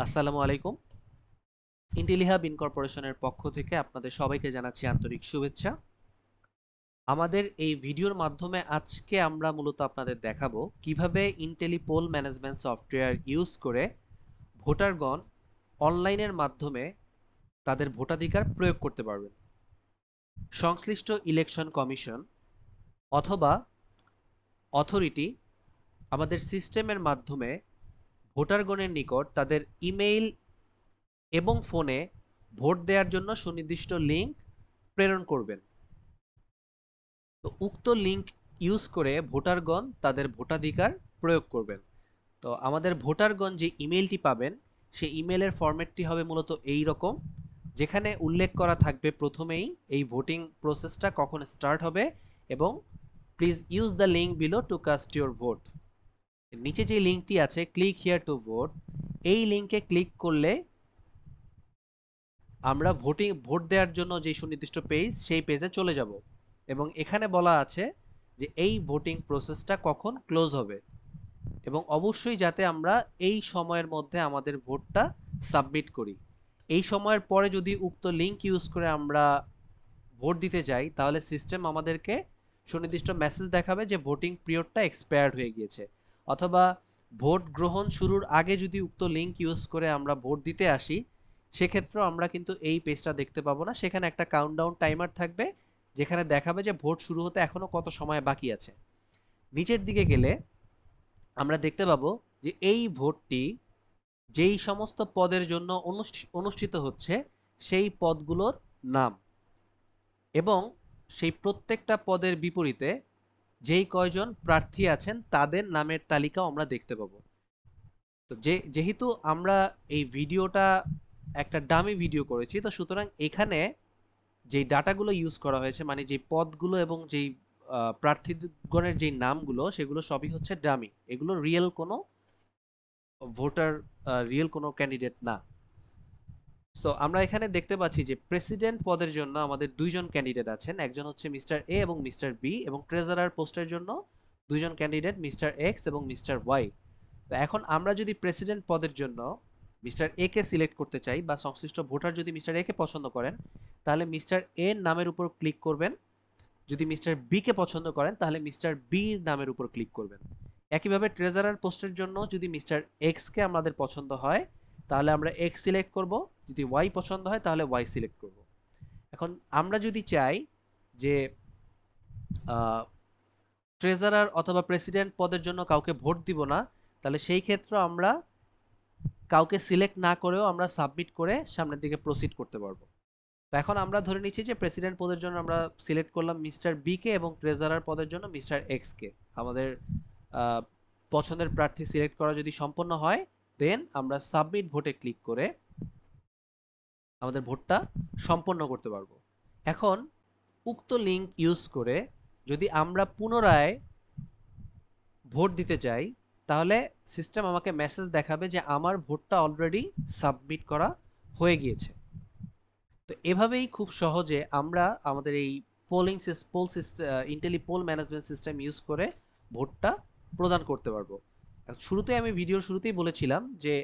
আসসালামু আলাইকুম। ইন্টেলিহাব ইনকর্পোরেশনের পক্ষ থেকে আপনাদের সবাইকে জানাচ্ছি আন্তরিক শুভেচ্ছা। আমাদের এই ভিডিওর মাধ্যমে আজকে আমরা মূলত আপনাদের দেখাবো কিভাবে ইন্টেলি পোল ম্যানেজমেন্ট সফটওয়্যার ইউজ করে ভোটারগণ অনলাইনের মাধ্যমে তাদের ভোটাধিকার প্রয়োগ করতে পারবেন। সংশ্লিষ্ট ইলেকশন কমিশন অথবা অথরিটি আমাদের সিস্টেমের মাধ্যমে ভোটারগণের নিকট তাদের ইমেইল এবং ফোনে ভোট দেওয়ার জন্য সুনির্দিষ্ট লিঙ্ক প্রেরণ করবেন। তো উক্ত লিঙ্ক ইউজ করে ভোটারগণ তাদের ভোটাধিকার প্রয়োগ করবেন। তো আমাদের ভোটারগণ যে ইমেলটি পাবেন সেই ইমেলের ফরম্যাটটি হবে মূলত এই রকম, যেখানে উল্লেখ করা থাকবে প্রথমেই এই ভোটিং প্রসেসটা কখন স্টার্ট হবে এবং please use the link below two caste your vote. নিচে যে লিঙ্কটি আছে ক্লিক হিয়ার টু ভোট, এই লিঙ্কে ক্লিক করলে আমরা ভোট দেওয়ার জন্য যে সুনির্দিষ্ট পেজ সেই পেজে চলে যাব এবং এখানে বলা আছে যে এই ভোটিং প্রসেসটা কখন ক্লোজ হবে এবং অবশ্যই যাতে আমরা এই সময়ের মধ্যে আমাদের ভোটটা সাবমিট করি। এই সময়ের পরে যদি উক্ত লিংক ইউজ করে আমরা ভোট দিতে যাই তাহলে সিস্টেম আমাদেরকে সুনির্দিষ্ট মেসেজ দেখাবে যে ভোটিং পিরিয়ডটা এক্সপায়ার্ড হয়ে গিয়েছে, অথবা ভোট গ্রহণ শুরুর আগে যদি উক্ত লিংক ইউজ করে আমরা ভোট দিতে আসি সেক্ষেত্রেও আমরা কিন্তু এই পেজটা দেখতে পাবো না। সেখানে একটা কাউন্টডাউন টাইমার থাকবে যেখানে দেখাবে যে ভোট শুরু হতে এখনো কত সময় বাকি আছে। নিচের দিকে গেলে আমরা দেখতে পাবো যে এই ভোটটি যেই সমস্ত পদের জন্য অনুষ্ঠিত হচ্ছে সেই পদগুলোর নাম এবং সেই প্রত্যেকটা পদের বিপরীতে যেই কয়জন প্রার্থী আছেন তাদের নামের তালিকাও আমরা দেখতে পাবো। তো যেহেতু আমরা এই ভিডিওটা একটা ডামি ভিডিও করেছি, তো সুতরাং এখানে যেই ডাটাগুলো ইউজ করা হয়েছে মানে যে পদগুলো এবং যেই প্রার্থীগণের যেই নামগুলো সেগুলো সবই হচ্ছে ডামি, এগুলো রিয়েল কোনো ভোটার, রিয়েল কোনো ক্যান্ডিডেট না। সো আমরা এখানে দেখতে পাচ্ছি যে প্রেসিডেন্ট পদের জন্য আমাদের দুইজন ক্যান্ডিডেট আছেন, একজন হচ্ছে মিস্টার এ এবং মিস্টার বি, এবং ট্রেজারার পোস্টের জন্য দুইজন ক্যান্ডিডেট মিস্টার এক্স এবং মিস্টার ওয়াই। তো এখন আমরা যদি প্রেসিডেন্ট পদের জন্য মিস্টার এ কে সিলেক্ট করতে চাই বা সংশ্লিষ্ট ভোটার যদি মিস্টার এ কে পছন্দ করেন তাহলে মিস্টার এ নামের উপর ক্লিক করবেন, যদি মিস্টার বি কে পছন্দ করেন তাহলে মিস্টার বির নামের উপর ক্লিক করবেন। একইভাবে ট্রেজারার পোস্টের জন্য যদি মিস্টার এক্স কে আমাদের পছন্দ হয় তাহলে আমরা এক্স সিলেক্ট করব, যদি ওয়াই পছন্দ হয় তাহলে ওয়াই সিলেক্ট করব। এখন আমরা যদি চাই যে ট্রেজারার অথবা প্রেসিডেন্ট পদের জন্য কাউকে ভোট দিব না, তাহলে সেই ক্ষেত্রে আমরা কাউকে সিলেক্ট না করেও আমরা সাবমিট করে সামনের দিকে প্রসিড করতে পারবো। তো এখন আমরা ধরে নিচ্ছি যে প্রেসিডেন্ট পদের জন্য আমরা সিলেক্ট করলাম মিস্টার বি কে এবং ট্রেজারার পদের জন্য মিস্টার এক্স কে। আমাদের আহ, পছন্দের প্রার্থী সিলেক্ট করা যদি সম্পন্ন হয় দেন আমরা সাবমিট ভোটে ক্লিক করে আমাদের ভোটটা সম্পন্ন করতে পারবো। এখন উক্ত লিঙ্ক ইউজ করে যদি আমরা পুনরায় ভোট দিতে চাই তাহলে সিস্টেম আমাকে মেসেজ দেখাবে যে আমার ভোটটা অলরেডি সাবমিট করা হয়ে গিয়েছে। তো এভাবেই খুব সহজে আমরা আমাদের এই ইন্টেলি পোল ম্যানেজমেন্ট সিস্টেম ইউজ করে ভোটটা প্রদান করতে পারবো। শুরুতে আমি ভিডিওর শুরুতেই বলেছিলাম যে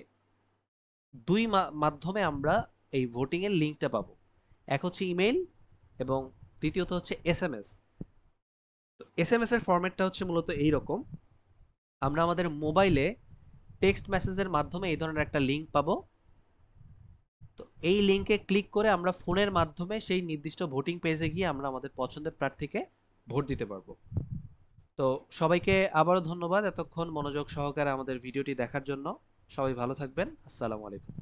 দুই মাধ্যমে আমরা এই ভোটিং এর লিঙ্কটা পাবো, এক হচ্ছে ইমেইল এবং দ্বিতীয়ত হচ্ছে এসএমএস। তো এসএমএস এর ফরম্যাটটা হচ্ছে মূলত এই রকম, আমরা আমাদের মোবাইলে টেক্সট মেসেজের মাধ্যমে এই ধরনের একটা লিঙ্ক পাবো। তো এই লিঙ্কে ক্লিক করে আমরা ফোনের মাধ্যমে সেই নির্দিষ্ট ভোটিং পেজে গিয়ে আমরা আমাদের পছন্দের প্রার্থীকে ভোট দিতে পারবো। তো সবাইকে আবারও ধন্যবাদ এতক্ষণ মনোযোগ সহকারে আমাদের ভিডিওটি দেখার জন্য। সবাই ভালো থাকবেন। আসসালামু আলাইকুম।